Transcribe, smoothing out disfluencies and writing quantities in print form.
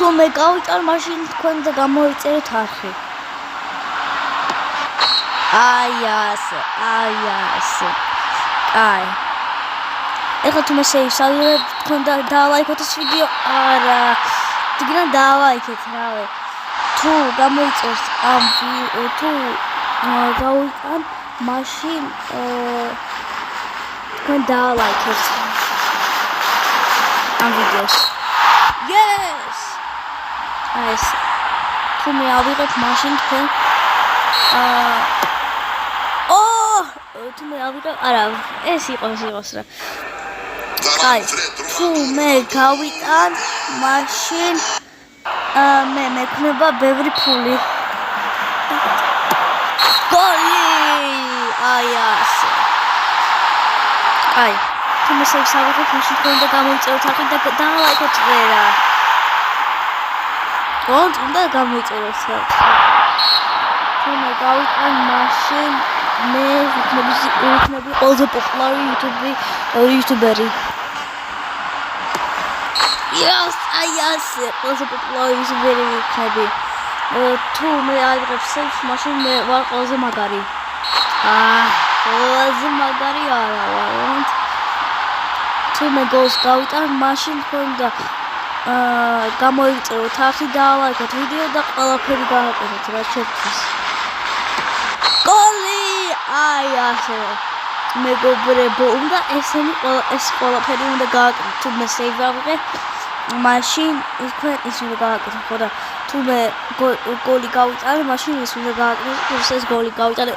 თუ მე გავიტარ მაშინ თქვენ და გამოიწერეთ არხი. აი ასე. აი. ეხლა თუ მე შეისალებ თქვენ და დალაიქოთ ეს ვიდეო. არა. თქვენ დალაიქეთ რავი. თუ გამოიწერთ ამ თუ გავიტან მაშინ თქვენ დალაიქეთ ამ ვიდეოს. Yes! ეს თუ მე ავიღებ მაშინ თქვენ თუ მე ავიღებ არა ეს იყოს რა. აი თუ მე გავიტან მაშინ მე მექნება ბევრი ფული. გოლი! აი ასე. აი თუ მე შევსავიღებ მაშინ თქვენ და გამოიწეროთ არხი და დალაიქოთ ვერა. უნდა გამოიწეროთ თუ მე გავიტან მაშინ მე ვიქნები ყველაზე პოპულარი იუთუბერი. Yes, აი ასე ყველაზე პოპულარი იუთუბერი ვიქნები. თუ მე ავიღებ სეიფს მაშინ მე ვარ ყველაზე მაგარი. ყველაზე მაგარი არა ვარ. თუ მე გოლს გავიტან მაშინ თქვენ და გამოიწეროთ არხი და ლაიქოთ ვიდეო და ყველაფერი გააკეთოთ რა შეგვიძლია. გოლი! აი ასე. მეგობრებო, უნდა ეს ყველაფერი უნდა გააკეთოთ. თუ მე სეივ ავიღე, მაშინ თქვენ ის უნდა გააკეთოთ, ხო და თუ მე გოლი გავიტანე, მაშინ ის უნდა გააკეთოთ, თუ ეს გოლი გავიტანე.